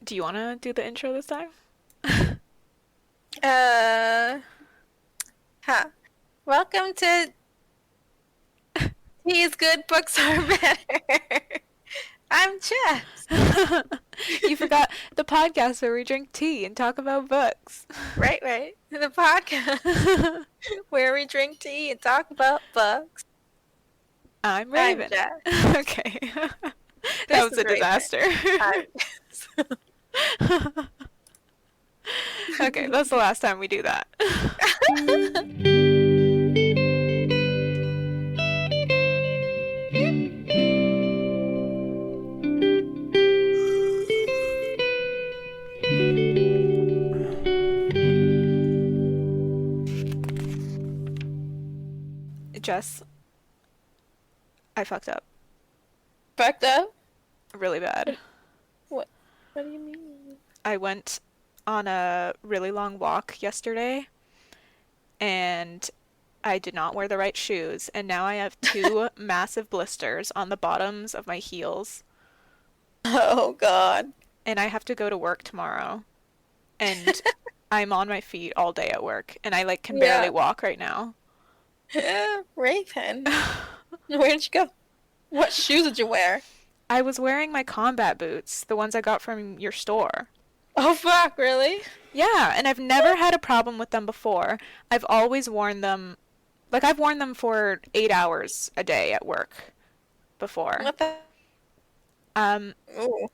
Do you want to do the intro this time? Uh, huh. Welcome to Tea's Good Books Are Better. I'm Jess. You forgot the podcast where we drink tea and talk about books. Right, right. The podcast where we drink tea and talk about books. I'm I'm Raven. Jess. Okay. That This was is a Raven. disaster. I'm Jess. Okay, that's the last time we do that. Jess, I fucked up Fucked up? really bad. What? What do you mean? I went on a really long walk yesterday and I did not wear the right shoes, and now I have two massive blisters on the bottoms of my heels, Oh God. and I have to go to work tomorrow. And I'm on my feet all day at work, and I like can barely Yeah. walk right now. Raven. Where did you go? What shoes did you wear? I was wearing my combat boots, the ones I got from your store. Oh fuck, really? Yeah, and I've never had a problem with them before. I've always worn them, like I've worn them for 8 hours a day at work before. What the? Um, Ooh.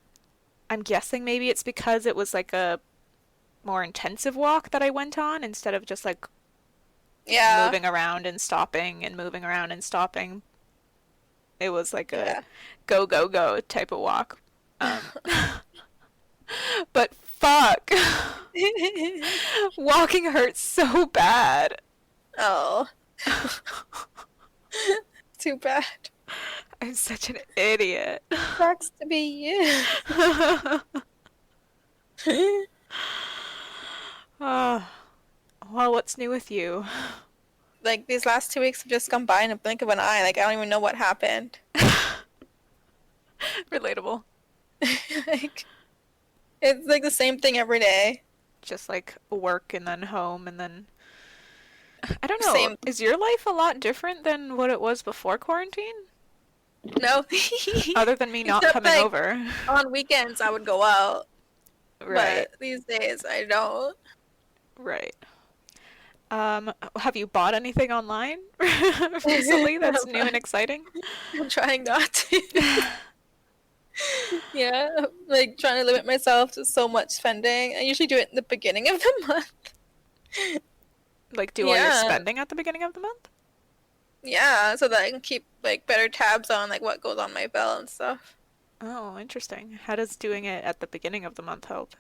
I'm guessing maybe it's because it was like a more intensive walk that I went on instead of just like Yeah. moving around and stopping and moving around and stopping. It was like a Yeah. go, go, go type of walk. Um, but fuck, walking hurts so bad. Oh, too bad. I'm such an idiot. Sucks to be you. Oh, well, what's new with you? Like these last 2 weeks have just gone by in a blink of an eye. Like I don't even know what happened. Relatable. Like it's like the same thing every day. Just like work and then home and then I don't know. Same. Is your life a lot different than what it was before quarantine? No. Other than me not Except coming like over. on weekends I would go out, Right, but these days I don't. right. Have you bought anything online recently that's new and exciting? I'm trying not to. Yeah, like trying to limit myself to so much spending. I usually do it in the beginning of the month. Like do all your Yeah. spending at the beginning of the month? Yeah, so that I can keep like better tabs on like what goes on my bill and stuff. Oh, interesting. How does doing it at the beginning of the month help?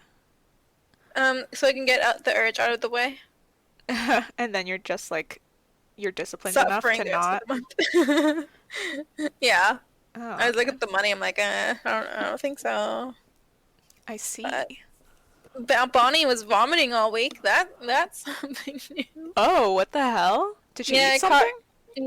So I can get out the urge out of the way. And then you're just like you're disciplined enough Suffering to the rest of not. the month. Yeah. Oh, I was like okay. at the money, I'm like, I don't think so. I see. But Bonnie was vomiting all week. That's something new. Oh, what the hell? Did she Yeah, eat I caught. something?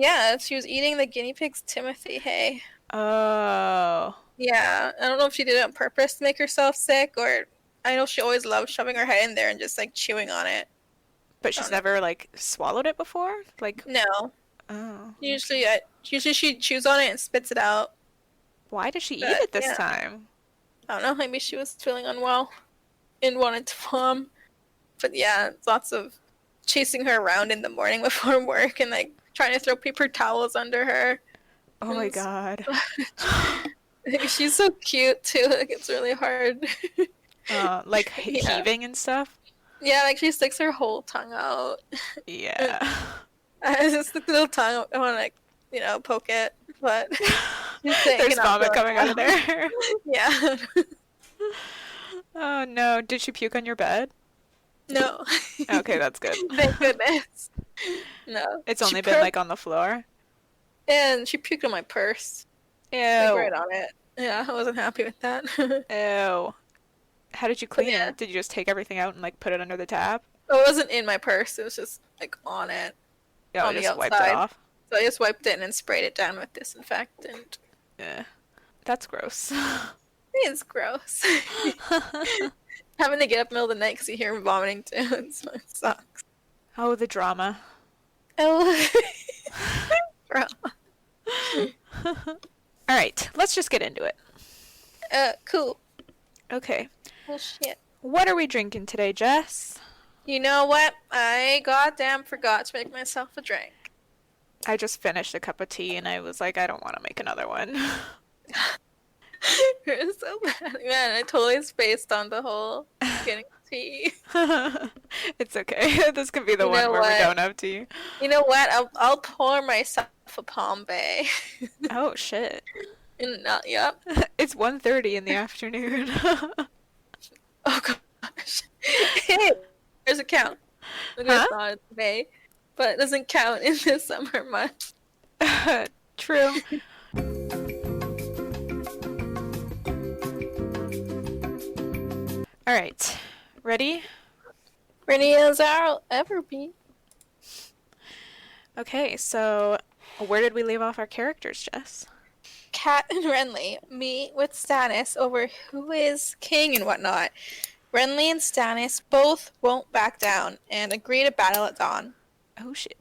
Yeah, she was eating the guinea pig's Timothy hay. Oh, Yeah, I don't know if she did it on purpose to make herself sick, or I know she always loved shoving her head in there and just like chewing on it. but I she's don't know. never like swallowed it before? Like, No, oh, usually she chews on it and spits it out. why did she eat But it this yeah, time? I don't know. Maybe she was feeling unwell and wanted to vom. But yeah, lots of chasing her around in the morning before work and like trying to throw paper towels under her. Oh my And God. she's so cute too. Like it's really hard. Like Yeah, heaving and stuff? yeah. Like she sticks her whole tongue out. Yeah. I just stick the little tongue. I want to like poke it, but she's There's taking out vomit the coming out of there. yeah. Oh no, did she puke on your bed? No. Okay, that's good. Thank goodness. No. It's She only been puked like on the floor. and she puked on my purse. Like Ew. right on it. Yeah, I wasn't happy with that. Ew. How did you But clean yeah. it? Did you just take everything out and like put it under the tap? Oh, it wasn't in my purse. It was just like on it, Yeah, I on the just wiped it outside. off. So I just wiped it and then sprayed it down with disinfectant. Yeah. That's gross. It's gross. Having to get up in the middle of the night because you hear him vomiting too. It sucks. Oh, the drama. Oh, bro. All right, let's just get into it. Cool. Okay. Well, shit. What are we drinking today, Jess? You know what? I goddamn forgot to make myself a drink. I just finished a cup of tea and I was like, I don't want to make another one. You're so bad. Man, I totally spaced on the whole getting tea. It's okay. This could be the You one know where we what? don't have tea. You know what? I'll pour myself a Palm Bay. Oh, shit. Yep. It's 1:30 in the afternoon. Oh gosh. Hey, there's a count. Look Huh? at that, it's May, but it doesn't count in the summer month. True. All right. Ready? Ready as I'll ever be. Okay, so where did we leave off our characters, Jess? Kat and Renly meet with Stannis over who is king and whatnot. Renly and Stannis both won't back down and agree to battle at dawn. Oh, shit.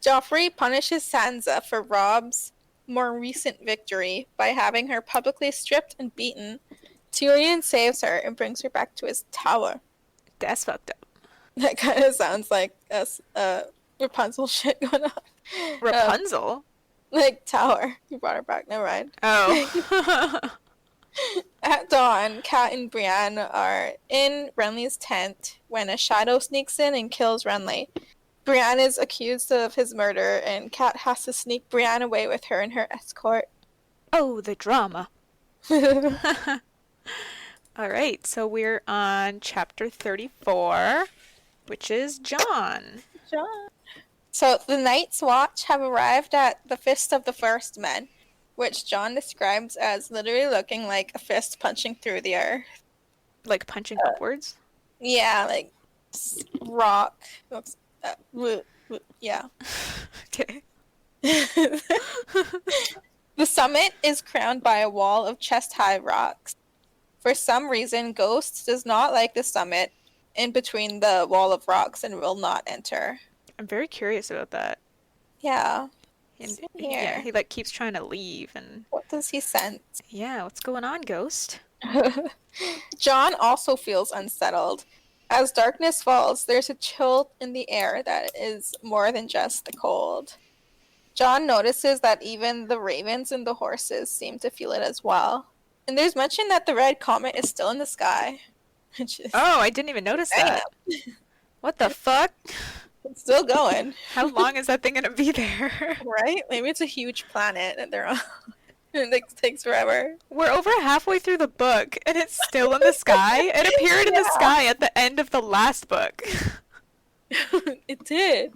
Joffrey punishes Sansa for Robb's more recent victory by having her publicly stripped and beaten. Tyrion saves her and brings her back to his tower. That's fucked up. That kind of sounds like Rapunzel shit going on. Rapunzel? Like tower. You brought her back. Never mind. Oh. At dawn, Kat and Brienne are in Renly's tent when a shadow sneaks in and kills Renly. Brienne is accused of his murder, and Kat has to sneak Brienne away with her and her escort. Oh, the drama. All right, so we're on chapter 34, which is Jon. John. So the Night's Watch have arrived at the Fist of the First Men, which Jon describes as literally looking like a fist punching through the earth. Like punching upwards? Yeah, like rock. Oops. Yeah. Okay. The summit is crowned by a wall of chest-high rocks. For some reason, Ghost does not like the summit in between the wall of rocks and will not enter. I'm very curious about that. Yeah. And, Same yeah, here. he like keeps trying to leave and What does he sense? yeah, what's going on, Ghost? Jon also feels unsettled. As darkness falls, there's a chill in the air that is more than just the cold. Jon notices that even the ravens and the horses seem to feel it as well. And there's mention that the red comet is still in the sky. Which is, Oh, I didn't even notice that. What the fuck? it's still going, How long is that thing gonna be there? right? Maybe it's a huge planet that they're on. And it takes forever. We're over halfway through the book and it's still in the sky. It appeared in the Yeah. sky at the end of the last book. It did.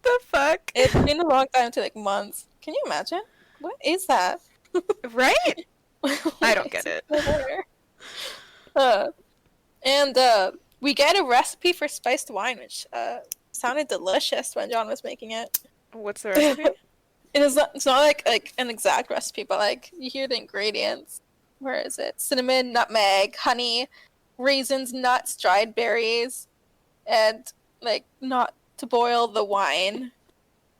The fuck? It's been a long time to like months. Can you imagine? What is that? Right? I don't get it. And we get a recipe for spiced wine, which sounded delicious when Jon was making it. What's the recipe? It's not like an exact recipe, but like you hear the ingredients. Where is it? Cinnamon, nutmeg, honey, raisins, nuts, dried berries, and like not to boil the wine.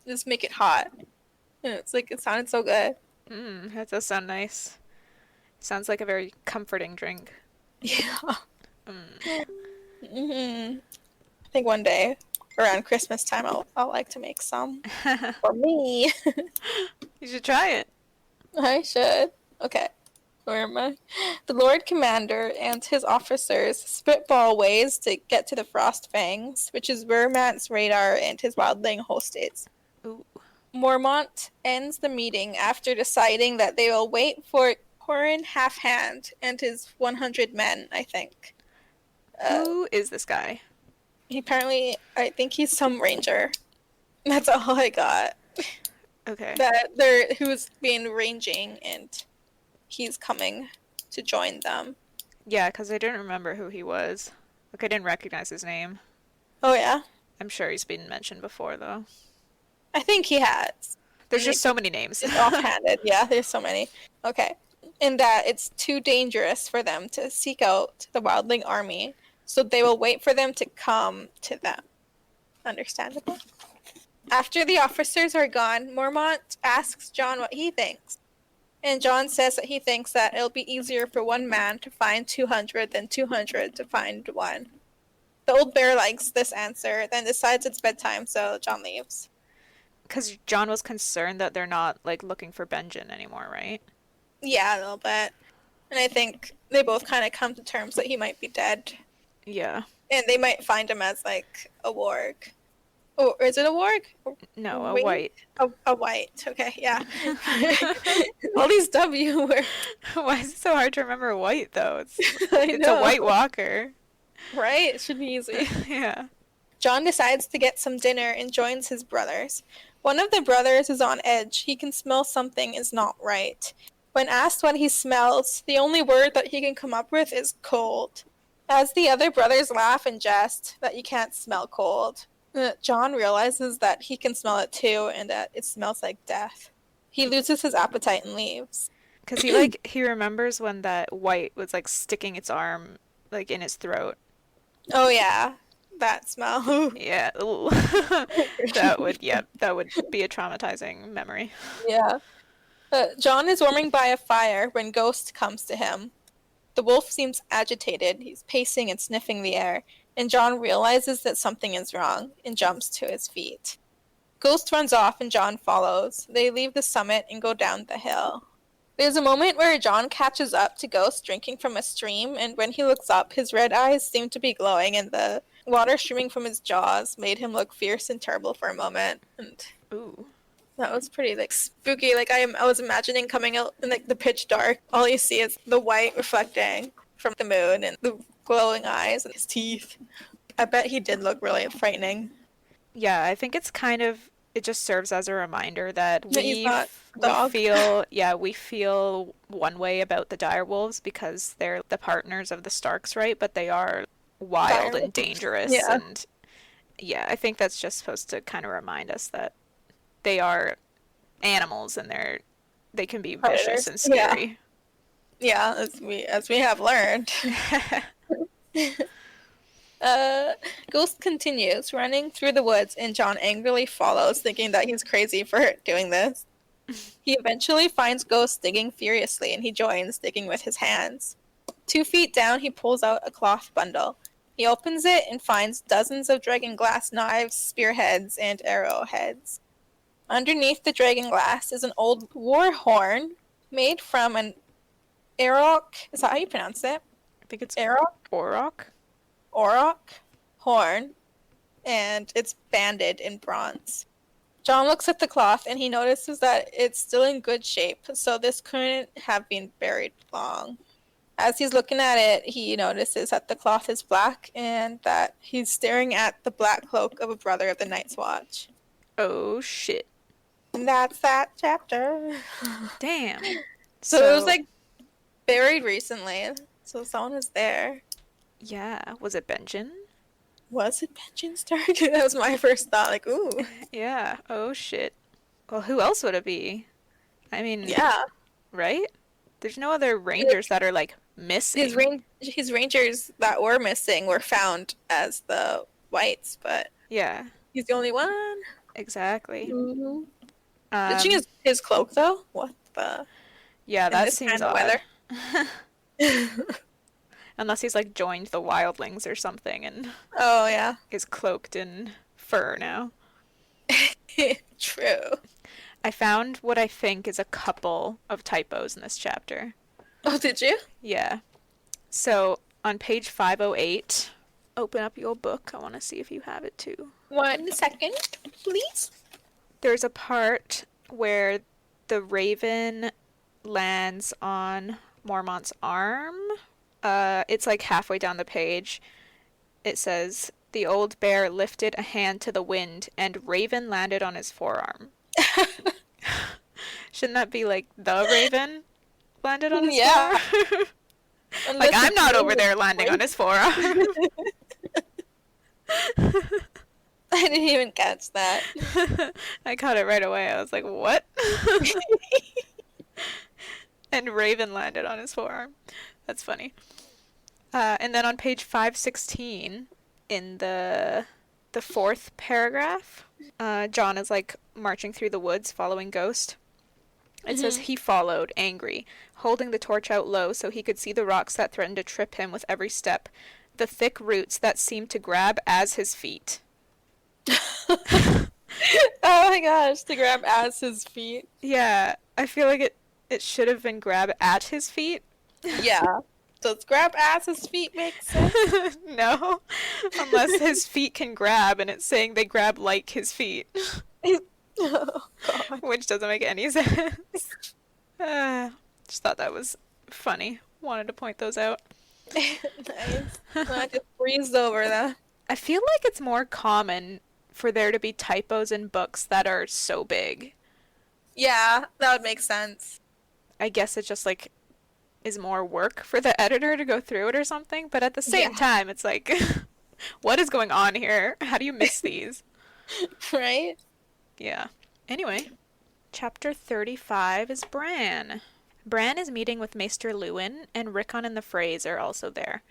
Just make it hot. And it's like it sounded so good. That does sound nice. Sounds like a very comforting drink. Yeah. Mm. I think one day around Christmas time I'll like to make some for me. You should try it. I should. Okay. Where am I? The Lord Commander and his officers spitball ways to get to the Frost Fangs, which is where Mance Radar and his wildling host is. Ooh. Mormont ends the meeting after deciding that they will wait for Corin Halfhand and his 100 men, I think. Who is this guy? I think he's some ranger. That's all I got. Okay. Who's been ranging and he's coming to join them. Yeah, because I didn't remember who he was. Like, I didn't recognize his name. Oh yeah? I'm sure he's been mentioned before, though. I think he has. There's just so many names. It's offhanded. Yeah, there's so many. Okay. in that it's too dangerous for them to seek out the wildling army, so they will wait for them to come to them. Understandable. After the officers are gone, Mormont asks John what he thinks. And John says that he thinks that it'll be easier for one man to find 200 than 200 to find one. The old bear likes this answer, then decides it's bedtime, so John leaves. Because John was concerned that they're not, like, looking for Benjen anymore, right? Yeah, a little bit. And I think they both kind of come to terms that he might be dead. Yeah. And they might find him as, like, a warg. Or is it a warg? No, a Wait. white. A white. Okay, yeah. All these W were... Why is it so hard to remember white, though? It's a know. White Walker. Right? It should be easy. Yeah. John decides to get some dinner and joins his brothers. One of the brothers is on edge. He can smell something is not right. When asked what he smells, the only word that he can come up with is cold. As the other brothers laugh and jest that you can't smell cold, John realizes that he can smell it too and that it smells like death. He loses his appetite and leaves. Because he remembers when that white was, like, sticking its arm, like, in his throat. Oh yeah, that smell. Yeah. Ooh. That would be a traumatizing memory. Yeah. John is warming by a fire when Ghost comes to him. The wolf seems agitated. He's pacing and sniffing the air, and John realizes that something is wrong and jumps to his feet. Ghost runs off and John follows. They leave the summit and go down the hill. There's a moment where John catches up to Ghost drinking from a stream, and when he looks up, his red eyes seem to be glowing, and the water streaming from his jaws made him look fierce and terrible for a moment. And Ooh. that was pretty, like, spooky. Like, I was imagining coming out in, like, the pitch dark. All you see is the white reflecting from the moon and the glowing eyes and his teeth. I bet he did look really frightening. Yeah, I think it just serves as a reminder that That he's not a dog. we feel one way about the direwolves because they're the partners of the Starks, right? But they are wild and dangerous. Yeah. And yeah, I think that's just supposed to kind of remind us that they are animals and they can be vicious and scary. Yeah, as we have learned. Ghost continues running through the woods, and John angrily follows, thinking that he's crazy for doing this. He eventually finds Ghost digging furiously, and he joins, digging with his hands. 2 feet down, he pulls out a cloth bundle. He opens it and finds dozens of dragon glass knives, spearheads, and arrowheads. Underneath the dragon glass is an old war horn made from an auroch. Is that how you pronounce it? I think it's Auroch horn, and it's banded in bronze. John looks at the cloth and he notices that it's still in good shape, so this couldn't have been buried long. As he's looking at it, he notices that the cloth is black and that he's staring at the black cloak of a brother of the Night's Watch. Oh shit. And that's that chapter. Damn. So it was, like, buried recently, so someone was there. Yeah. Was it Benjen? Was it Benjen Stark? That was my first thought, like, ooh. Yeah. Oh shit. Well, who else would it be? I mean, Yeah. right? There's no other rangers that are, like, missing. His rangers that were missing were found as the whites, but Yeah. he's the only one. Exactly. Mm-hmm. Did she use his cloak, though? What the? Yeah, in that this seems kind of odd. weather? Unless he's, like, joined the wildlings or something and Oh, yeah. is cloaked in fur now. True. I found what I think is a couple of typos in this chapter. Oh, did you? Yeah. So, on page 508, open up your book. I want to see if you have it too. 1 second, please. There's a part where the raven lands on Mormont's arm. It's like halfway down the page. It says, "The old bear lifted a hand to the wind, and raven landed on his forearm." Shouldn't that be like the raven landed on his forearm? Like, I'm not over there landing on his forearm. I didn't even catch that. I caught it right away. I was like, what? And Raven landed on his forearm. That's funny. And then on page 516, in the fourth paragraph, John is like marching through the woods following Ghost. It says Mm-hmm. he followed, angry, holding the torch out low so he could see the rocks that threatened to trip him with every step, the thick roots that seemed to grab as his feet. Oh my gosh, to grab as his feet. Yeah, I feel like it should have been grab at his feet. Yeah. Does grab as his feet make sense? No, unless his feet can grab and it's saying they grab like his feet, Oh god. which doesn't make any sense. Just thought that was funny. Wanted to point those out. Nice. I just breezed over that. I feel like it's more common for there to be typos in books that are so big. Yeah, that would make sense. I guess it just like is more work for the editor to go through it or something, but at the same Yeah. time it's like what is going on here? How do you miss these? Right? Yeah. Anyway, chapter 35 is Bran. Bran is meeting with Maester Luwin, and Rickon and the Freys are also there.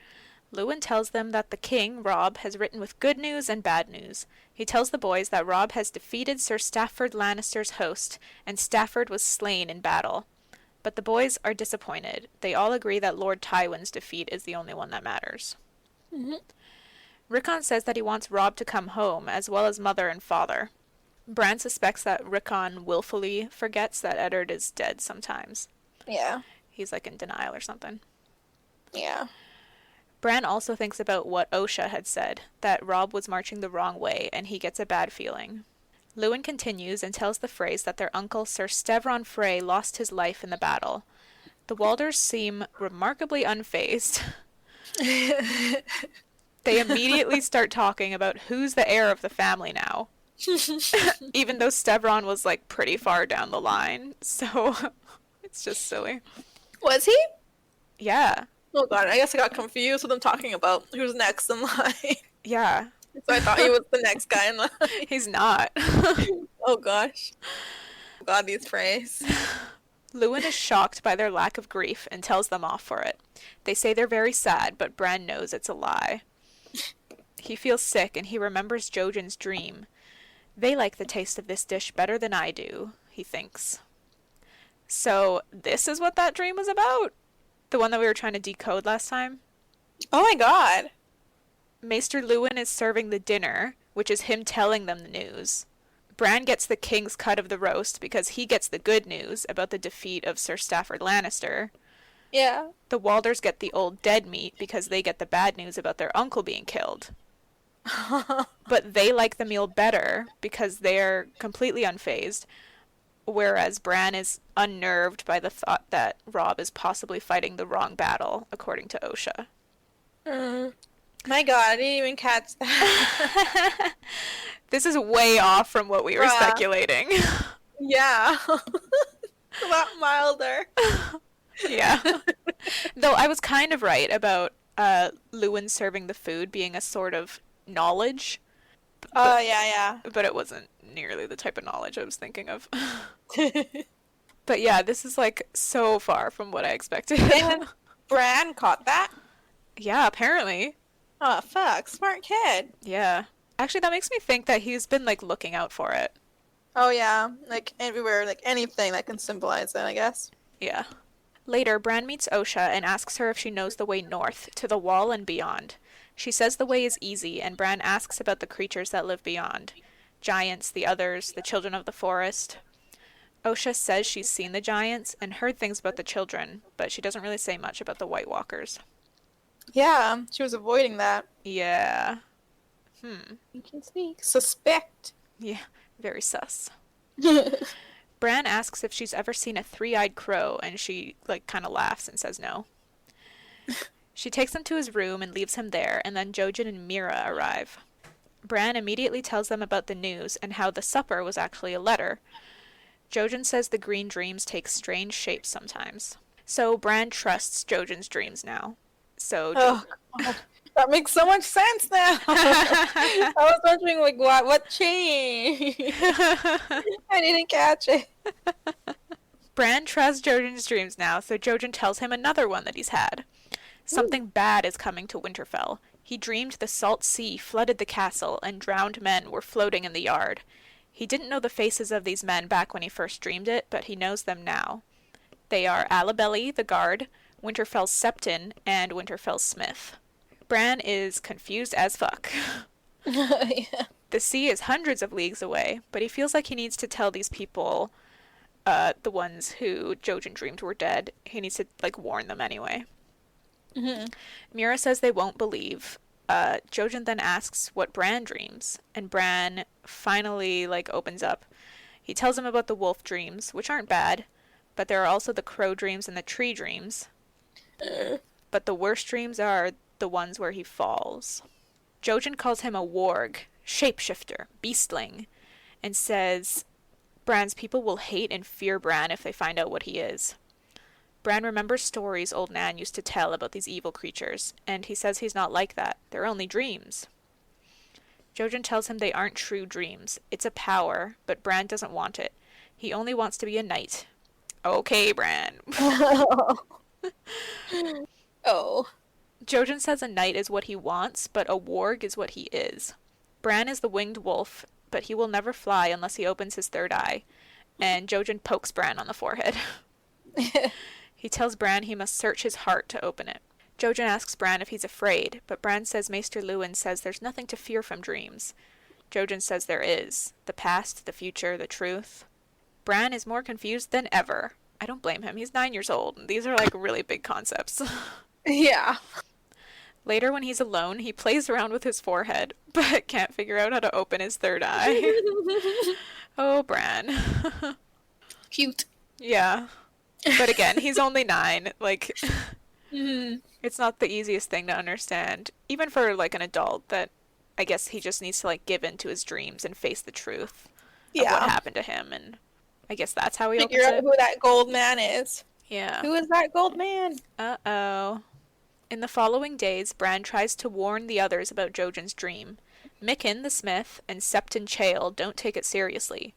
Luwin tells them that the king, Robb, has written with good news and bad news. He tells the boys that Robb has defeated Sir Stafford Lannister's host, and Stafford was slain in battle. But the boys are disappointed. They all agree that Lord Tywin's defeat is the only one that matters. Mm-hmm. Rickon says that he wants Robb to come home, as well as mother and father. Bran suspects that Rickon willfully forgets that Eddard is dead sometimes. Yeah. He's like in denial or something. Yeah. Bran also thinks about what Osha had said, that Robb was marching the wrong way, and he gets a bad feeling. Luwin continues and tells the Freys that their uncle Sir Stevron Frey lost his life in the battle. The Walders seem remarkably unfazed. They immediately start talking about who's the heir of the family now, even though Stevron was like pretty far down the line, so it's just silly. Was he? Yeah, Oh god, I guess I got confused with them talking about who's next in line. yeah, So I thought he was the next guy in line. he's not. Oh gosh. God, these phrase. Luwin is shocked by their lack of grief and tells them off for it. They say they're very sad, but Bran knows it's a lie. He feels sick and he remembers Jojen's dream. They like the taste of this dish better than I do, he thinks. So, this is what that dream was about? The one that we were trying to decode last time? Oh my god. Maester Luwin is serving the dinner, which is him telling them the news. Bran gets the king's cut of the roast because he gets the good news about the defeat of Sir Stafford Lannister. Yeah. The Walders get the old dead meat because they get the bad news about their uncle being killed. But they like the meal better because they're completely unfazed, whereas Bran is unnerved by the thought that Robb is possibly fighting the wrong battle, according to Osha. My god, I didn't even catch that. This is way off from what we were Bruh. speculating. Yeah. A lot milder. Yeah. Though I was kind of right about Luwin serving the food being a sort of knowledge, Oh, yeah, but it wasn't nearly the type of knowledge I was thinking of. yeah. But yeah, this is like so far from what I expected. And Bran caught that? Yeah, apparently. Oh, fuck. Smart kid. Yeah. Actually, that makes me think that he's been like looking out for it. Oh, yeah. Like, everywhere, like, anything that can symbolize it, I guess. Yeah. Later, Bran meets Osha and asks her if she knows the way north, to the Wall and beyond. She says the way is easy, and Bran asks about the creatures that live beyond. Giants, the others, the children of the forest. Osha says she's seen the giants and heard things about the children, but she doesn't really say much about the White Walkers. Yeah, she was avoiding that. Yeah. Sneak and sneak. Suspect. Yeah, very sus. Bran asks if she's ever seen a three-eyed crow, and she, like, kind of laughs and says no. She takes him to his room and leaves him there, and then Jojen and Mira arrive. Bran immediately tells them about the news and how the supper was actually a letter. Jojen says the green dreams take strange shapes sometimes. So Bran trusts Jojen's dreams now. So Oh, God. That makes so much sense now. I was wondering, like, what changed? I didn't catch it. Bran trusts Jojen's dreams now, so Jojen tells him another one that he's had. Something bad is coming to Winterfell. He dreamed the salt sea flooded the castle and drowned men were floating in the yard. He didn't know the faces of these men back when he first dreamed it, but he knows them now. They are Alabelly, the guard, Winterfell's Septon, and Winterfell's Smith. Bran is confused as fuck. Yeah. The sea is hundreds of leagues away, but he feels like he needs to tell these people, the ones who Jojen dreamed were dead, he needs to, like, warn them anyway. Mhm. Mira says they won't believe. Jojen then asks what Bran dreams, and Bran finally, like, opens up. He tells him about the wolf dreams, which aren't bad, but there are also the crow dreams and the tree dreams. But the worst dreams are the ones where he falls. Jojen calls him a warg, shapeshifter, beastling, and says Bran's people will hate and fear Bran if they find out what he is. Bran remembers stories old Nan used to tell about these evil creatures, and he says he's not like that. They're only dreams. Jojen tells him they aren't true dreams. It's a power, but Bran doesn't want it. He only wants to be a knight. Okay, Bran. Oh. Jojen says a knight is what he wants, but a warg is what he is. Bran is the winged wolf, but he will never fly unless he opens his third eye. And Jojen pokes Bran on the forehead. He tells Bran he must search his heart to open it. Jojen asks Bran if he's afraid, but Bran says Maester Luwin says there's nothing to fear from dreams. Jojen says there is. The past, the future, the truth. Bran is more confused than ever. I don't blame him. He's 9 years old. These are like really big concepts. Yeah. Later when he's alone, he plays around with his forehead, but can't figure out how to open his third eye. Oh, Bran. Cute. Yeah. But again, he's only 9. Like, Mhm. it's not the easiest thing to understand. Even for, like, an adult that I guess he just needs to, like, give in to his dreams and face the truth of what Yeah. happened to him. And I guess that's how he Figure opens out it. who that gold man is. Yeah. Who is that gold man? Uh-oh. In the following days, Bran tries to warn the others about Jojen's dream. Mikken, the smith, and Septon Chael don't take it seriously.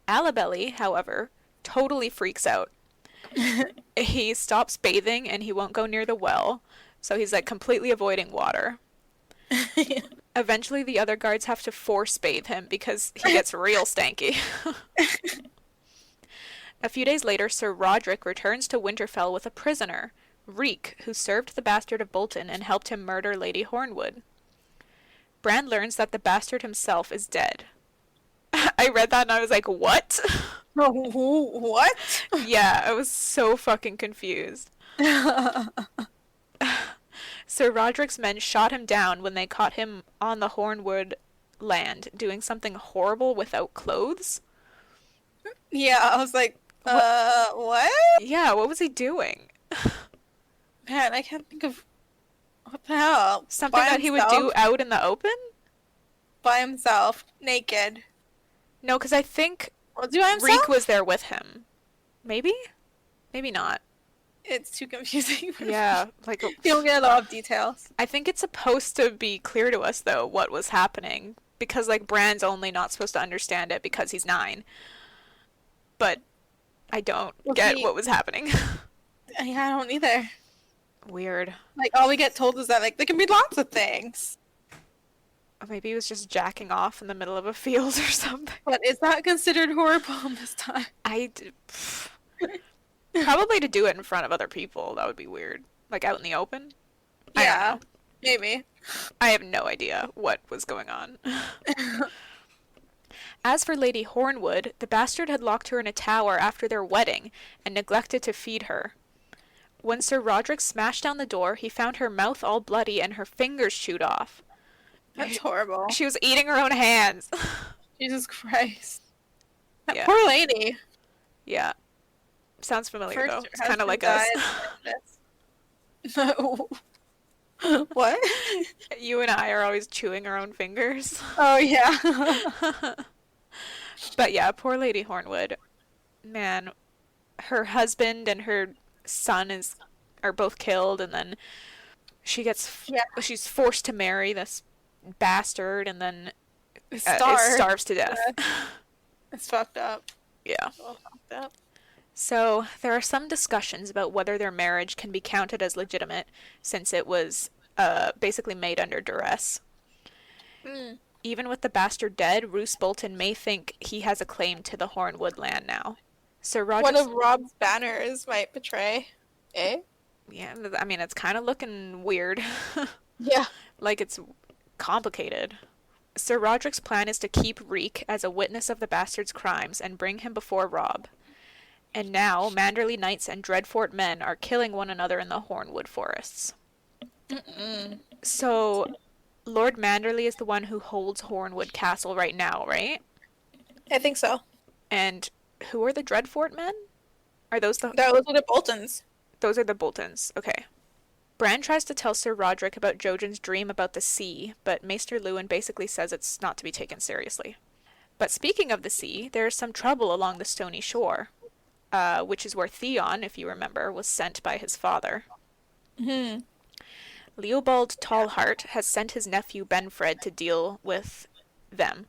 Alabelly, however, totally freaks out. He stops bathing and he won't go near the well, so he's like completely avoiding water. Eventually, the other guards have to force bathe him because he gets real stanky. A few days later, Sir Roderick returns to Winterfell with a prisoner, Reek, who served the bastard of Bolton and helped him murder Lady Hornwood. Bran learns that the bastard himself is dead. I read that and I was like, what? What? Yeah, I was so fucking confused. Sir Roderick's men shot him down when they caught him on the Hornwood land doing something horrible without clothes. Yeah, I was like, what? Yeah, what was he doing? Man, I can't think of what the hell. Something By that he would do himself? out in the open? By himself, naked. No, because I think Was he by himself? Reek was there with him. Maybe? Maybe not. It's too confusing. Yeah, like You don't get a lot of details. I think it's supposed to be clear to us though what was happening because like Bran's only not supposed to understand it because he's 9. But I don't Well, get he- what was happening. Yeah, I don't either. Weird. Like, all we get told is that, like, there can be lots of things. Or maybe he was just jacking off in the middle of a field or something. But it's not considered horrible this time. Probably to do it in front of other people. That would be weird. Like out in the open. I don't Yeah, know. maybe. I have no idea what was going on. As for Lady Hornwood, the bastard had locked her in a tower after their wedding and neglected to feed her. When Sir Roderick smashed down the door, he found her mouth all bloody and her fingers chewed off. That's horrible. She was eating her own hands. Jesus Christ. That Yeah. poor lady. Yeah. Sounds familiar First though. her It's kind of husband like us. died and this. What? You and I are always chewing our own fingers. Oh, yeah. But yeah, poor Lady Hornwood. Man, her husband and her son are both killed, and then Yeah. she's forced to marry this bastard, and then Starved. starves to death. It's fucked up. Yeah. So fucked up. So, there are some discussions about whether their marriage can be counted as legitimate since it was basically made under duress. Mm. Even with the bastard dead, Roose Bolton may think he has a claim to the Hornwood land now. Sir One Roderick's. of Rob's banners might betray. Eh? Yeah, I mean, it's kind of looking weird. Yeah. Like it's complicated. Sir Roderick's plan is to keep Reek as a witness of the bastard's crimes and bring him before Rob. And now, Manderley knights and Dreadfort men are killing one another in the Hornwood forests. Mm-mm. So, Lord Manderley is the one who holds Hornwood Castle right now, right? I think so. And who are the Dreadfort men? Are Those are the Boltons. those are the Boltons? Okay. Bran tries to tell Sir Roderick about Jojen's dream about the sea, but Maester Luwin basically says it's not to be taken seriously. But speaking of the sea, there is some trouble along the stony shore, which is where Theon, if you remember, was sent by his father. Hmm. Leopold Tallheart has sent his nephew Benfred to deal with them.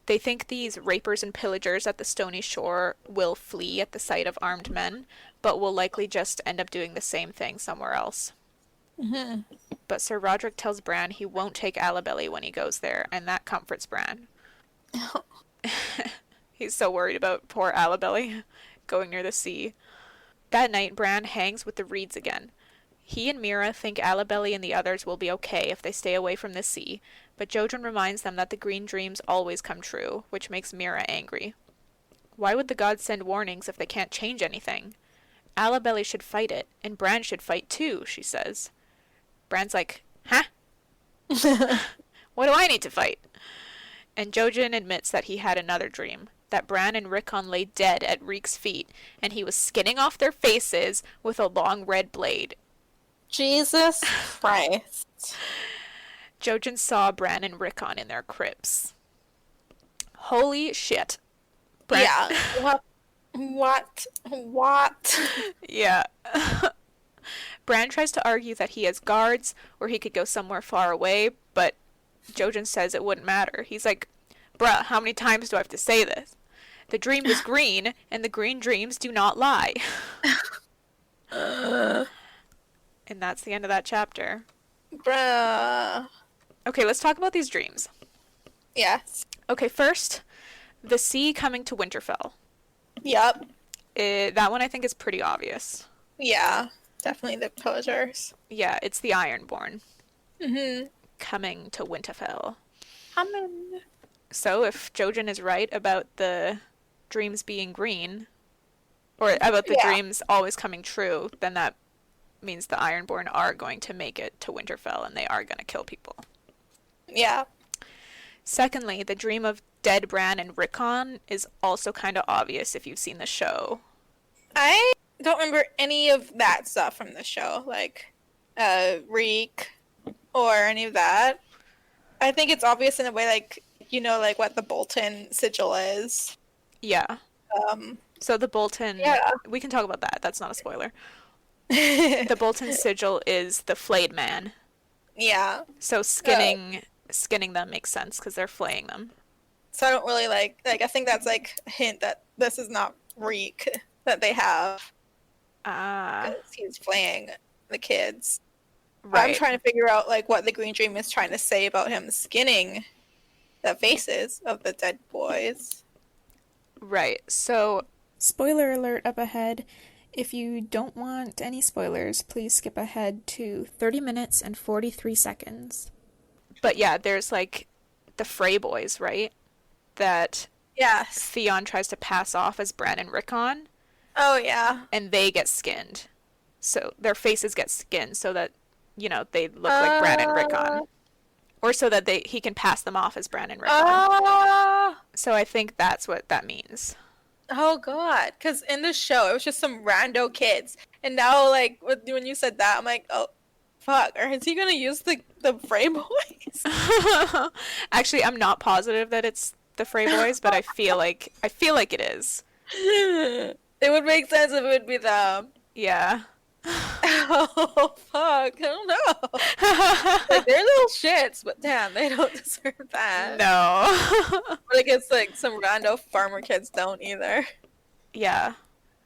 They think these rapers and pillagers at the stony shore will flee at the sight of armed men, but will likely just end up doing the same thing somewhere else. Hmm. But Sir Roderick tells Bran he won't take Alabelly when he goes there, and that comforts Bran. He's so worried about poor Alabelly going near the sea. That night, Bran hangs with the Reeds again. He and Mira think Alabelly and the others will be okay if they stay away from the sea, but Jojen reminds them that the green dreams always come true, which makes Mira angry. Why would the gods send warnings if they can't change anything? Alabelly should fight it, and Bran should fight too, she says. Bran's like, huh? What do I need to fight? And Jojen admits that he had another dream, that Bran and Rickon lay dead at Reek's feet, and he was skinning off their faces with a long red blade. Jesus Christ. Jojen saw Bran and Rickon in their crypts. Holy shit. Bran- Yeah. What? Yeah. Bran tries to argue that he has guards, or he could go somewhere far away, but Jojen says it wouldn't matter. He's like, bruh, how many times do I have to say this? The dream was green, and the green dreams do not lie. Uh, And that's the end of that chapter. Bruh. Okay, let's talk about these dreams. Yes. Okay, first, the sea coming to Winterfell. Yep. That one I think is pretty obvious. Yeah. Definitely the pillagers. Yeah, it's the Ironborn Mm-hmm. coming to Winterfell. Humming. So if Jojen is right about the dreams being green, or about the Yeah. dreams always coming true, then that means the Ironborn are going to make it to Winterfell and they are going to kill people. Yeah. Secondly, the dream of dead Bran and Rickon is also kind of obvious if you've seen the show. I don't remember any of that stuff from the show, like Reek or any of that. I think it's obvious in a way, like, you know, like what the Bolton sigil is. Yeah. Um, So the Bolton, yeah. we can talk about that. That's not a spoiler. The Bolton sigil is the flayed man. Yeah. So skinning them makes sense because they're flaying them. So I don't really like I think that's like a hint that this is not Reek that they have Ah, because he's flaying the kids. I'm right. trying to figure out like what the Green Dream is trying to say about him skinning the faces of the dead boys. Right. So, Spoiler alert up ahead. If you don't want any spoilers, please skip ahead to 30 minutes and 43 seconds. but yeah, there's like the Frey boys, right? That Yes. Theon tries to pass off as Bran and Rickon, Oh yeah. and they get skinned. So their faces get skinned so that, they look like Bran and Rickon. Or so that he can pass them off as Bran and Rickon. So I think that's what that means. Oh god, because in the show it was just some rando kids, and now like when you said that, I'm like, oh, fuck, or is he gonna use the Frey boys? Actually, I'm not positive that it's the Frey boys, but I feel like it is. It would make sense if it would be them. Yeah. Oh fuck, I don't know. Like they're little shits, but damn, they don't deserve that. No. But I guess like some rando farmer kids don't either. Yeah.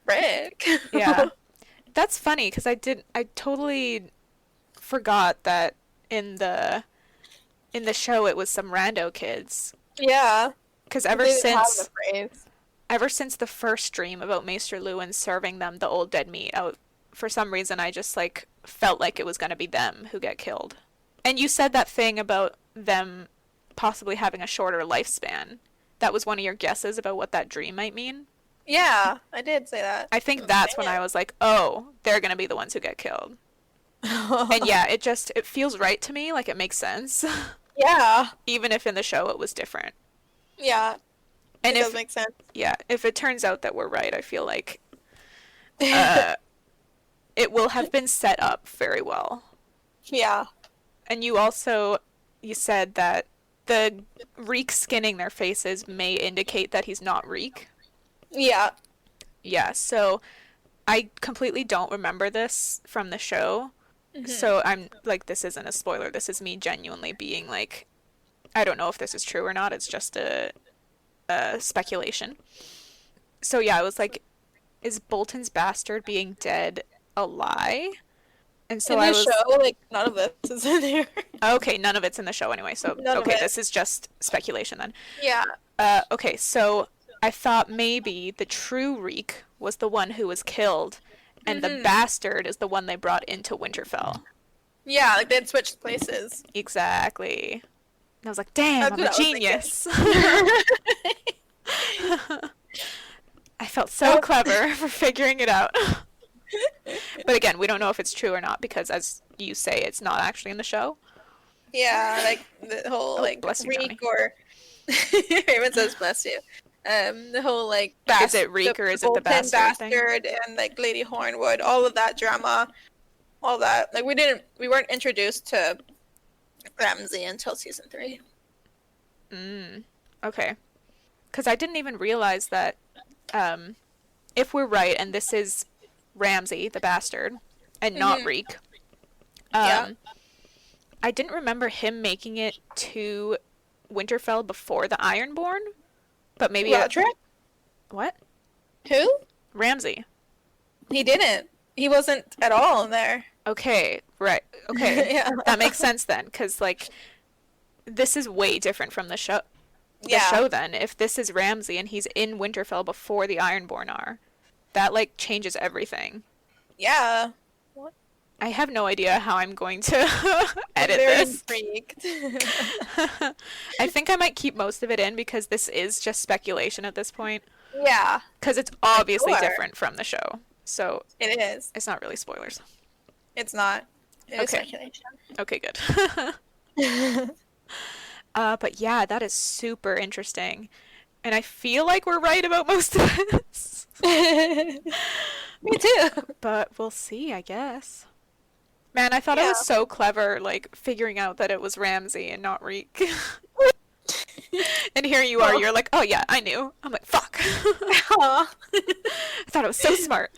Rick. Yeah. That's funny because I totally forgot that in the show it was some rando kids. Yeah. Because They didn't have the phrase. ever since the first dream about Maester Luwin serving them the old dead meat, for some reason I just like felt like it was gonna be them who get killed. And you said that thing about them possibly having a shorter lifespan. That was one of your guesses about what that dream might mean. Yeah, I did say that. I think that's when I was like, oh, they're gonna be the ones who get killed. And yeah, it feels right to me, like it makes sense. Yeah. Even if in the show it was different. Yeah. And It if does make sense. yeah, if it turns out that we're right, I feel like uh it will have been set up very well. Yeah. And you said that the Reek skinning their faces may indicate that he's not Reek. Yeah. Yeah, so I completely don't remember this from the show. So I'm like, this isn't a spoiler. This is me genuinely being like, I don't know if this is true or not. It's just a speculation. So yeah, I was like, is Bolton's bastard being dead a lie? And so In I the was show, like, none of this is in there. okay. None of it's in the show anyway. So None of okay, it. this is just speculation then. Yeah. Okay, so I thought maybe the true Reek was the one who was killed, and the bastard is the one they brought into Winterfell. Yeah, like they'd switched places. Exactly. And I was like, damn, That's I'm what I a was thinking. genius. I felt so clever for figuring it out. But again, we don't know if it's true or not because, as you say, it's not actually in the show. Yeah, like the whole like bless you, Reek Johnny. or Raven says bless you. The whole like Is it Reek or is it the Bolton bastard thing? bastard and like Lady Hornwood, all of that drama, all that. Like we weren't introduced to Ramsay until season 3. Okay. Because I didn't even realize that if we're right and this is Ramsay, the bastard, and not Reek, Yeah. I didn't remember him making it to Winterfell before the Ironborn, but maybe Roderick? What? Who? Ramsay. He didn't. He wasn't at all in there. Okay, right. Okay. Yeah. That makes sense then, because, like, this is way different from the show. Yeah. Show then, if this is Ramsay and he's in Winterfell before the Ironborn are, that, like, changes everything. Yeah. I have no idea how I'm going to edit Very this. intrigued. I think I might keep most of it in because this is just speculation at this point. Yeah, Because it's obviously Sure. different from the show. So it is. it's not really spoilers. It's not. It is Okay. speculation. Okay, good. But yeah, that is super interesting. And I feel like we're right about most of this. Me too. But we'll see, I guess. Man, I thought I was so clever, like, figuring out that it was Ramsay and not Reek. And here you are, you're like, oh yeah, I knew. I'm like, fuck. Aw. I thought it was so smart.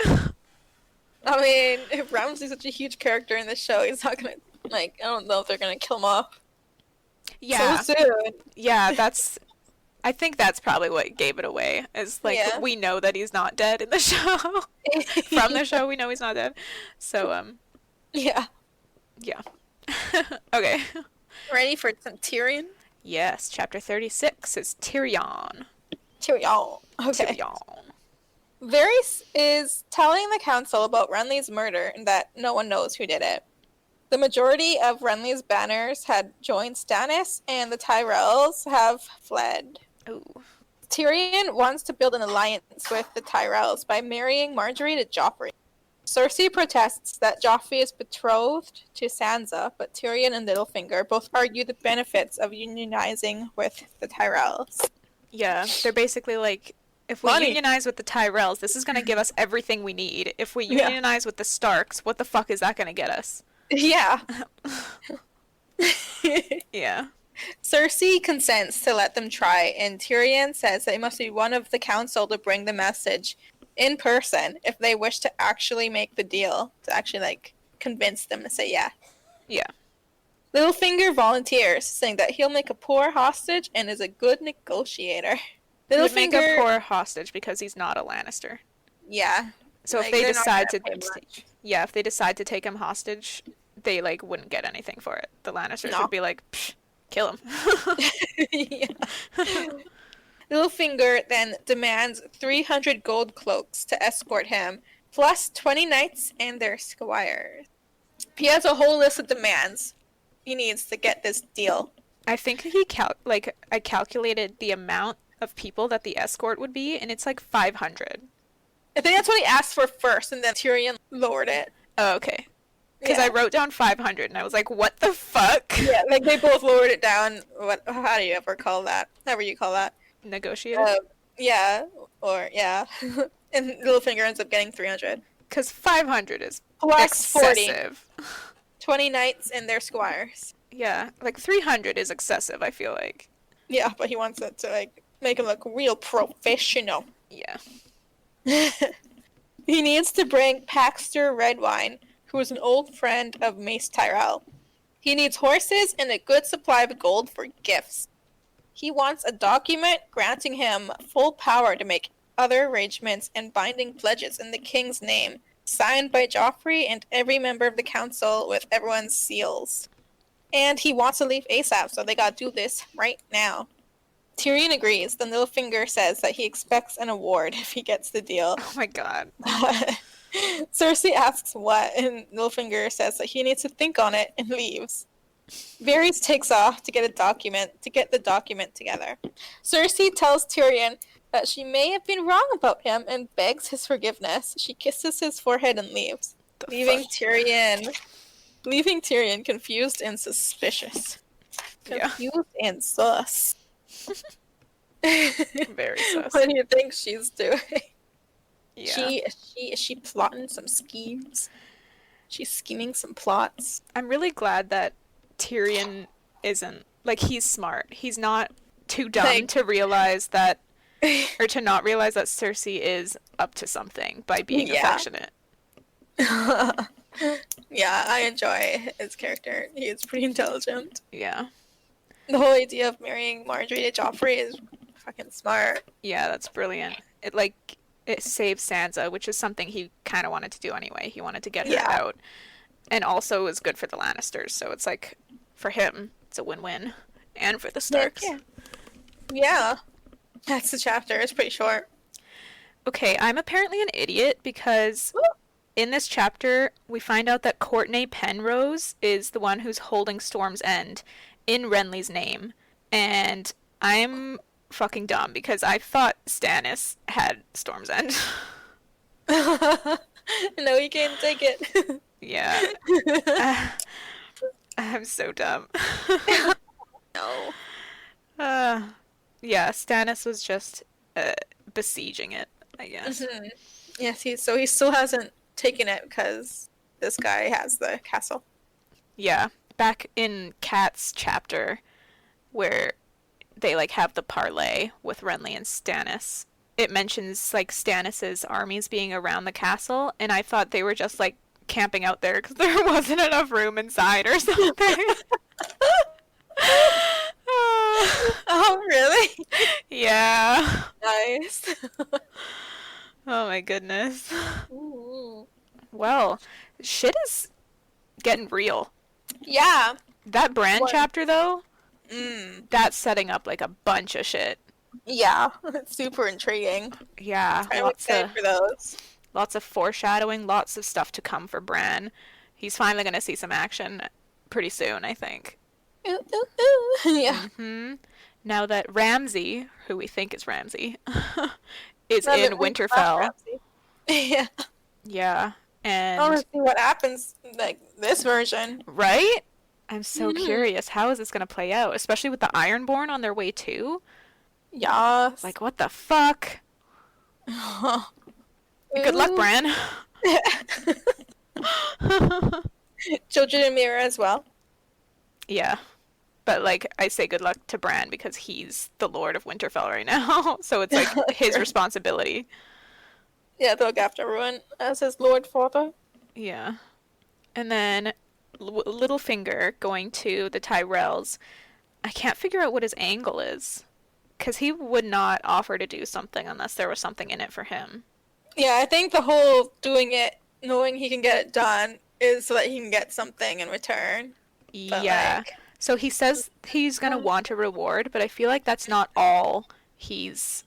I mean, if Ramsay's such a huge character in the show, he's not gonna, like, I don't know if they're gonna kill him off Yeah, so soon. yeah, I think that's probably what gave it away. Is like, Yeah. we know that he's not dead in the show. From the show, we know he's not dead. So, Yeah. yeah. Okay. Ready for some Tyrion? Yes, chapter 36 is Tyrion. Tyrion. Okay. Tyrion. Varys is telling the council about Renly's murder and that no one knows who did it. The majority of Renly's banners had joined Stannis, and the Tyrells have fled. Ooh. Tyrion wants to build an alliance with the Tyrells by marrying Marjorie to Joffrey. Cersei protests that Joffrey is betrothed to Sansa, but Tyrion and Littlefinger both argue the benefits of unionizing with the Tyrells. Yeah, they're basically like, if we Money. unionize with the Tyrells, this is going to give us everything we need. If we Yeah. unionize with the Starks, what the fuck is that going to get us? Yeah. Yeah. Cersei consents to let them try, and Tyrion says that it must be one of the council to bring the message in person if they wish to actually make the deal, to actually, like, convince them to say yeah. Yeah. Littlefinger volunteers, saying that he'll make a poor hostage and is a good negotiator. He would make a Littlefinger, poor hostage because he's not a Lannister. Yeah. So if Like, they they're not decide gonna to, pay much. yeah, if they decide to take him hostage, they like wouldn't get anything for it. The Lannisters would No. be like, Psh, kill him. Yeah. Littlefinger then demands 300 gold cloaks to escort him, plus 20 knights and their squires. He has a whole list of demands he needs to get this deal. I think I calculated the amount of people that the escort would be, and it's like 500. I think that's what he asked for first, and then Tyrion lowered it. Oh, okay. Because I Yeah. wrote down 500, and I was like, what the fuck? Yeah, like they both lowered it down. How do you ever call that? However you call that. Negotiated? Yeah, or yeah. And Littlefinger ends up getting 300. Because 500 is Plus 40. excessive. 20 knights and their squires. Yeah, like 300 is excessive, I feel like. Yeah, but he wants it to like make him look real professional. Yeah. He needs to bring Paxter Redwine, who is an old friend of Mace Tyrell. He needs horses and a good supply of gold for gifts. He wants a document granting him full power to make other arrangements and binding pledges in the king's name, signed by Joffrey and every member of the council with everyone's seals. And he wants to leave ASAP, so they gotta do this right now. Tyrion agrees. Then Littlefinger says that he expects an award if he gets the deal. Oh my god. Cersei asks what, and Littlefinger says that he needs to think on it and leaves. Varys takes off to get the document together. Cersei tells Tyrion that she may have been wrong about him and begs his forgiveness. She kisses his forehead and leaves, The leaving fuck? Tyrion confused and suspicious. Yeah. Confused and sus. Very sus. What do you think she's doing? Yeah. Is she plotting some schemes? She's scheming some plots. I'm really glad that Tyrion isn't, like, he's smart. He's not too dumb Like- to realize that, or to not realize that Cersei is up to something by being Yeah. affectionate. Yeah, I enjoy his character. He is pretty intelligent. Yeah. The whole idea of marrying Marjorie to Joffrey is fucking smart. Yeah, that's brilliant. It saves Sansa, which is something he kind of wanted to do anyway. He wanted to get her Yeah. out. And also was good for the Lannisters, so it's like, for him, it's a win-win. And for the Starks. Yeah. That's the chapter. It's pretty short. Okay, I'm apparently an idiot because in this chapter, we find out that Courtney Penrose is the one who's holding Storm's End in Renly's name. And I'm fucking dumb because I thought Stannis had Storm's End. No, you can't take it. Yeah. I'm so dumb. No. Yeah, Stannis was just besieging it, I guess. Mhm. Yes, he still hasn't taken it because this guy has the castle. Yeah, back in Kat's chapter, where they like have the parlay with Renly and Stannis, it mentions like Stannis's armies being around the castle, and I thought they were just like camping out there because there wasn't enough room inside or something. Oh, really? Yeah. Nice. Oh my goodness. Ooh. Well, shit is getting real. Yeah. That Bran What? chapter though, That's setting up like a bunch of shit. yeah. It's super intriguing. Yeah, I'm excited for those. lots of foreshadowing, lots of stuff to come for Bran. He's finally gonna see some action pretty soon, I think. Ooh, ooh, ooh. Yeah. Now that Ramsay, who we think is Ramsay, is Now in that we Winterfell. found Ramsay. Yeah. Yeah, I want and to see what happens like this version. right? I'm so Mhm. curious. How is this gonna play out? Especially with the Ironborn on their way too. Yes. Like, what the fuck? Good luck, Ooh. Bran. Jojen and Mira as well. Yeah. But, like, I say good luck to Bran because he's the Lord of Winterfell right now. So it's, like, his Sure. responsibility. Yeah, they'll look after everyone as his Lord Father. Yeah. And then Littlefinger going to the Tyrells. I can't figure out what his angle is. Because he would not offer to do something unless there was something in it for him. Yeah, I think the whole doing it, knowing he can get it done, is so that he can get something in return. But Yeah. like, So he says he's gonna want a reward, but I feel like that's not all he's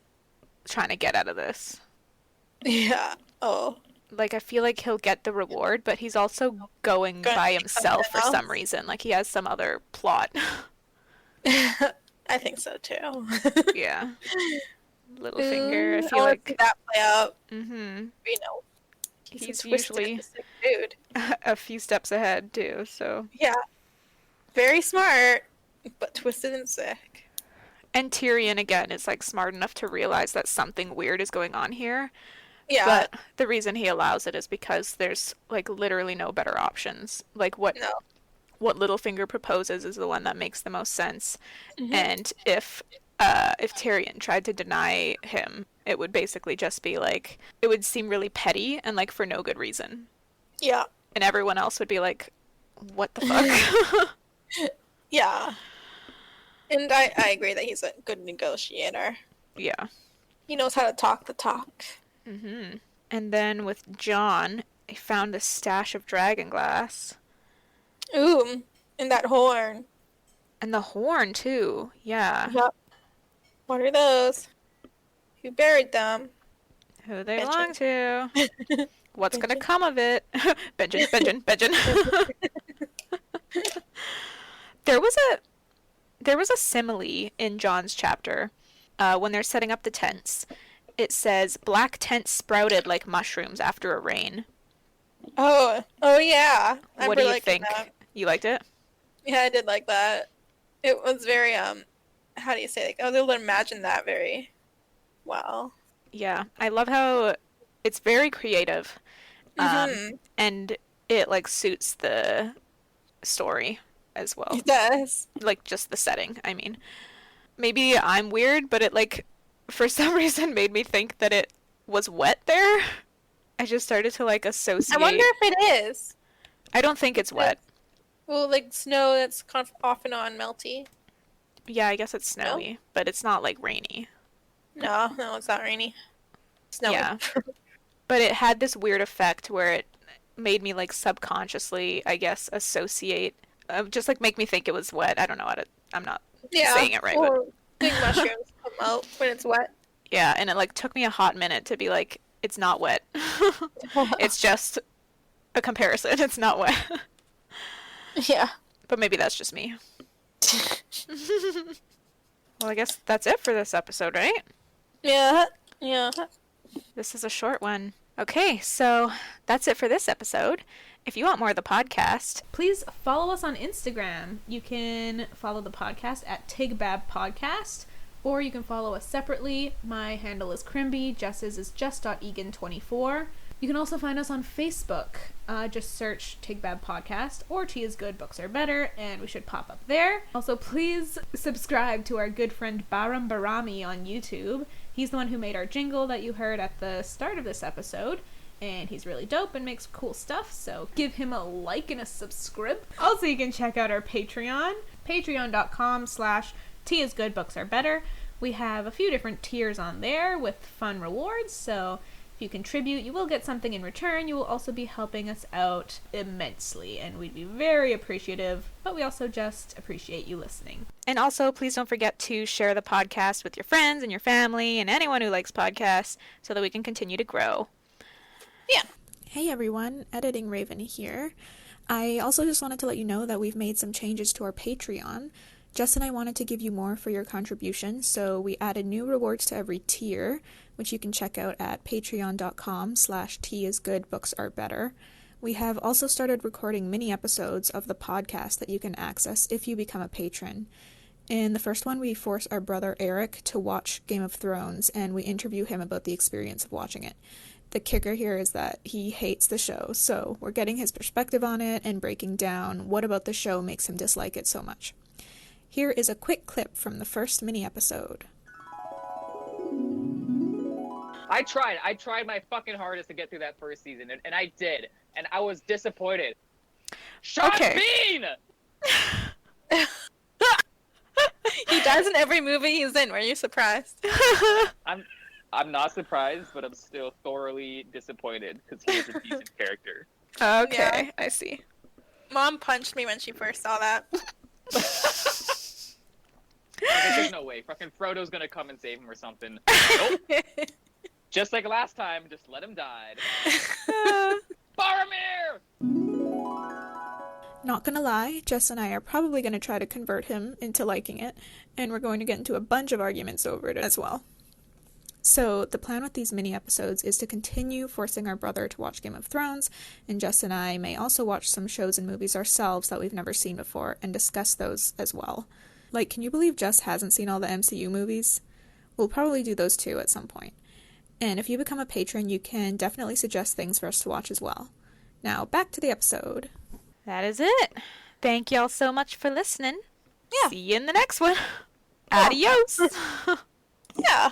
trying to get out of this. yeah. Oh, Like, I feel like he'll get the reward, but he's also going gonna by take something himself for some else. reason. Like, he has some other plot. I think so too. Yeah. Littlefinger, I I feel want to see like, that play out. mm-hmm. You know, he's a He's twisted, usually sick dude. a few steps ahead, too, so. Yeah, very smart, but twisted and sick. And Tyrion, again, is, like, smart enough to realize that something weird is going on here. Yeah, But the reason he allows it is because there's, like, literally no better options. Like, no. what Littlefinger proposes is the one that makes the most sense. Hmm. And if Tyrion tried to deny him, it would basically just be like it would seem really petty and like for no good reason. Yeah, And everyone else would be like, "What the fuck?" yeah. And I agree that he's a good negotiator. Yeah. He knows how to talk the talk. And then with Jon, he found this stash of dragonglass Ooh, and that horn. and the horn too. Yeah. Yep. What are those? Who buried them? Who they Benjen. belong to? What's gonna Benjen. come of it? Benjen. There was a simile in John's chapter when they're setting up the tents. It says black tents sprouted like mushrooms after a rain. Oh yeah. I What do remember you liking think? that. You liked it? Yeah, I did like that. It was very how do you say, like, I was able to imagine that very well. Yeah, I love how it's very creative, Mm-hmm. and it like suits the story as well. It does. Like just the setting. I mean, maybe I'm weird, but it like for some reason made me think that it was wet there. I just started to like I wonder associate. if it is. I don't think it's wet. Well, like snow that's off and on melty. Yeah, I guess it's No? snowy, but it's not like rainy. No, it's not rainy. Snowy. Yeah. But it had this weird effect where it made me like subconsciously, I guess, associate, just like make me think it was wet. I don't know how to, I'm not Yeah. saying it right, but Or big mushrooms come out when it's wet. yeah, and it like took me a hot minute to be like, it's not wet. It's just a comparison. It's not wet. Yeah. But maybe that's just me. Well, I guess that's it for this episode, right? Yeah. Yeah. This is a short one. Okay, so that's it for this episode. If you want more of the podcast, please follow us on Instagram. You can follow the podcast at Tigbab Podcast, or you can follow us separately. My handle is Crimby, Jess's is just.egan24. You can also find us on Facebook. Just search Tigbab Podcast or Tea is Good, Books Are Better, and we should pop up there. Also, please subscribe to our good friend Baram Barami on YouTube. He's the one who made our jingle that you heard at the start of this episode, and he's really dope and makes cool stuff, so give him a like and a subscribe. Also, you can check out our Patreon, patreon.com/Tea is Good, Books Are Better. We have a few different tiers on there with fun rewards, so if you contribute, you will get something in return. You will also be helping us out immensely, and we'd be very appreciative, but we also just appreciate you listening. And also, please don't forget to share the podcast with your friends and your family and anyone who likes podcasts so that we can continue to grow. Yeah. Hey everyone, Editing Raven here. I also just wanted to let you know that we've made some changes to our Patreon. Jess and I wanted to give you more for your contribution, so we added new rewards to every tier, which you can check out at patreon.com/teaisgoodbooksarebetter. We have also started recording mini episodes of the podcast that you can access if you become a patron. In the first one, we force our brother Eric to watch Game of Thrones, and we interview him about the experience of watching it. The kicker here is that he hates the show, so we're getting his perspective on it and breaking down what about the show makes him dislike it so much. Here is a quick clip from the first mini episode. I tried my fucking hardest to get through that first season, and I did, and I was disappointed. Sean Okay. Bean! He dies in every movie he's in. Were you surprised? I'm not surprised, but I'm still thoroughly disappointed because he is a decent character. Okay, Yeah. I see. Mom punched me when she first saw that. Like, there's no way. Fucking Frodo's gonna come and save him or something. Nope. Just like last time, just let him die. Boromir! Not gonna lie, Jess and I are probably gonna try to convert him into liking it, and we're going to get into a bunch of arguments over it as well. So, the plan with these mini episodes is to continue forcing our brother to watch Game of Thrones, and Jess and I may also watch some shows and movies ourselves that we've never seen before and discuss those as well. Like, can you believe Jess hasn't seen all the MCU movies? We'll probably do those too at some point. And if you become a patron, you can definitely suggest things for us to watch as well. Now, back to the episode. That is it. Thank y'all so much for listening. Yeah. See you in the next one. Adios. Yeah.